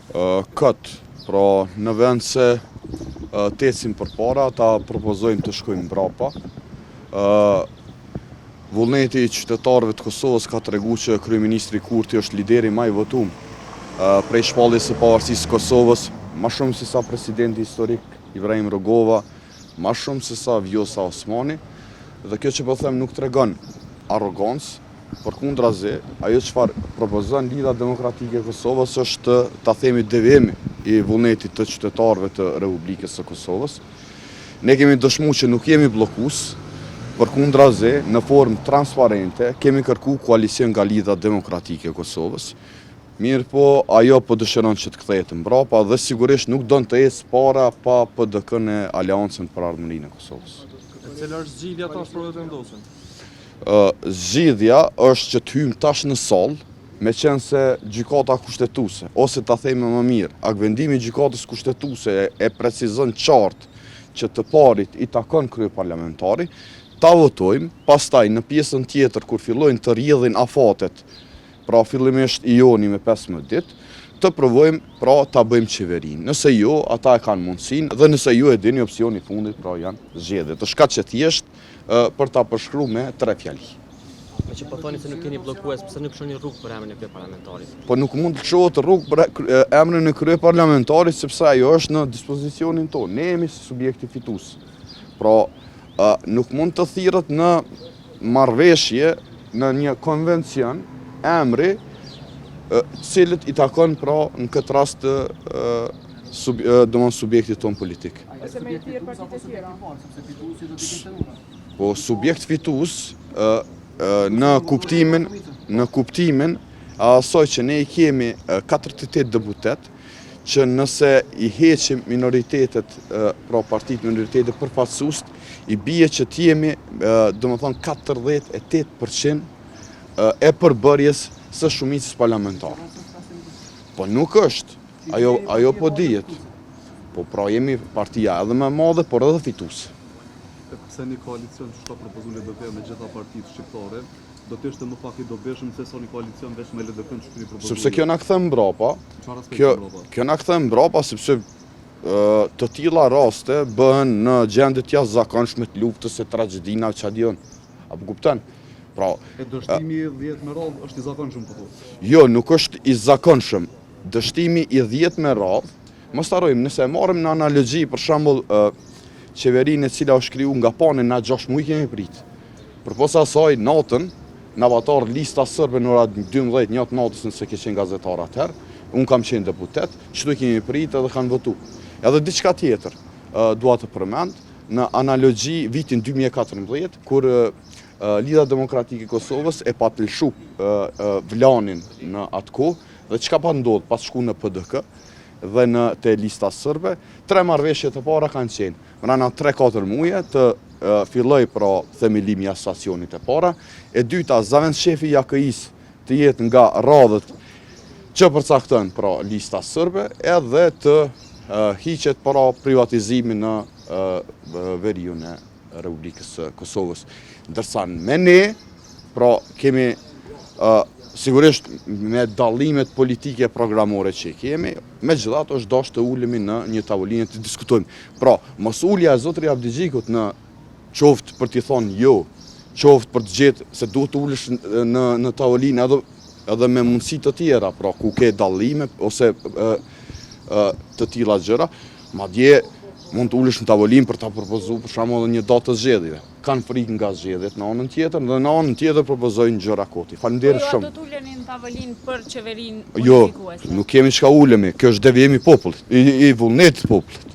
Këtë, pra në vend se të ecim përpara, ta propozojmë të shkojmë mbrapa. Vullneti i qytetarëve të Kosovës ka tregu që kryeministri Kurti është lideri më i votuar prej shpalljes së pavarësisë së Kosovës, më shumë se sa presidenti historik Ibrahim Rugova, më shumë se sa Vjosa Osmani, dhe kjo që po them nuk tregon arrogancë, përkundrazi, ajo çfarë propozon Lidha Demokratike e Kosovës është ta themi devijimi i vullnetit të qytetarëve të Republikës së Kosovës. Ne kemi dëshmuar që nuk jemi bllokues, përkundrazi, në formë transparente, kemi kërkuar koalicion nga Lidha Demokratike e Kosovës. Mirë po, ajo po dëshiron që të kthehet mbrapa dhe sigurisht nuk don të ecë para pa PD-n e Aleancën për Ardhmërinë e Kosovës. E cila është zgjidhja tash për të vendosur? Zgjidhja është që të hyjmë tash në sallë, me qenë se gjykata kushtetuese, ose ta themi më mirë, akvendimi i gjykatës kushtetuese e precizon qartë që të parit i takon kryeparlamentari, ta votojmë, pastaj në pjesën tjetër kur fillojnë të rrjedhin afatet, pra fillimisht i joni me 15 ditë, të provojmë pra ta bëjmë qeverinë. Nëse jo, ata e kanë mundësinë, dhe nëse jo e dini opsioni i fundit, pra janë zgjedhjet. Është kaq që thjesht për ta përshkruar me 3 fjali. Me që po thoni se nuk keni bllokues, pse nuk shoni rrugë për emrin e kryeparlamentarit? Po nuk mund të shohet rrugë për emrin e kryeparlamentarit sepse ajo është në dispozicionin tonë. Ne jemi subjekti fitues. Pra nuk mund të thirret në marrëveshje në një konvencion emri cilët i takon pra në këtë rast domon subjektit ton politik. Po subjekt fitues në kuptimin asaj që ne i kemi 48 deputet, që nëse i heqim minoritetet, pra partitë minoritetet përfaqësues, i bie që të jemi, domethënë 48% e përbërjes së shumicës parlamentare. Po nuk është, ajo po dihet. Po pra jemi partia edhe më e madhe, por edhe fituese. Pse një koalicion që ka propozuar LDK me gjitha partitë shqiptare, do të ishte më pak i dobishëm se sa një koalicion veç me LDK-n që keni propozuar? Sepse kjo na kthen mbrapa. Kjo na kthen mbrapa sepse të tilla raste bëhen në gjendje të jashtëzakonshme të luftës së tragjedina çadion. Apo kupton? Pra, dështimi i 10 me radhë është i zakonshëm po thotë? Jo, nuk është i zakonshëm. Dështimi i 10 me radhë, mos harrojmë, nëse e marrim në analogji për shembull qeverinë e cila është krijuar nga pane na 6 muaj kemi prit. Përposa asaj natën, na vator lista serbe në orën 12 natë natës nëse ke qenë gazetar atëherë, unë kam qenë deputet, çdo kemi prit edhe kanë votuar. Edhe diçka tjetër, dua të përmend, në analogji vitin 2014 kur Lidha Demokratike e Kosovës e pa pëlshu Vlanin në atë kohë dhe çka pa ndodh pas shku në PDK dhe në te lista serbe, 3 marrëveshje të para kanë qenë. Brana 3-4 muaje të filloi pra themelimi i stacionit e para, e dyta zavend shefi i AKI-s të jetë nga radhët që përcakton pra lista serbe edhe të hiqet para privatizimi në veriun e Republikës së Kosovës. Ndërsa me ne, pra kemi sigurisht me dallimet politike programore që kemi, megjithatë është dashur të ulemi në një tavolinë të diskutojmë. Pra, mos ulja e zotrit Abdigjikut në qoftë për t'i thonë jo, qoftë për të gjetë se duhet të ulesh në tavolinë edhe me mundësi të tjera, pra ku ke dallime ose të tilla gjëra, madje mund të ulesh në tavolinë për ta propozuar për shembull edhe një datë të zgjedhjeve. Kanë frikë nga zgjedhjet në anën tjetër dhe në anën tjetër propozojnë gjëra koti. Faleminderit shumë. Do të uleni në tavolinë për qeverinë Jo, unifikuese? nuk kemi çka ulemi, kjo është devijimi i popullit, i vullnetit të popullit.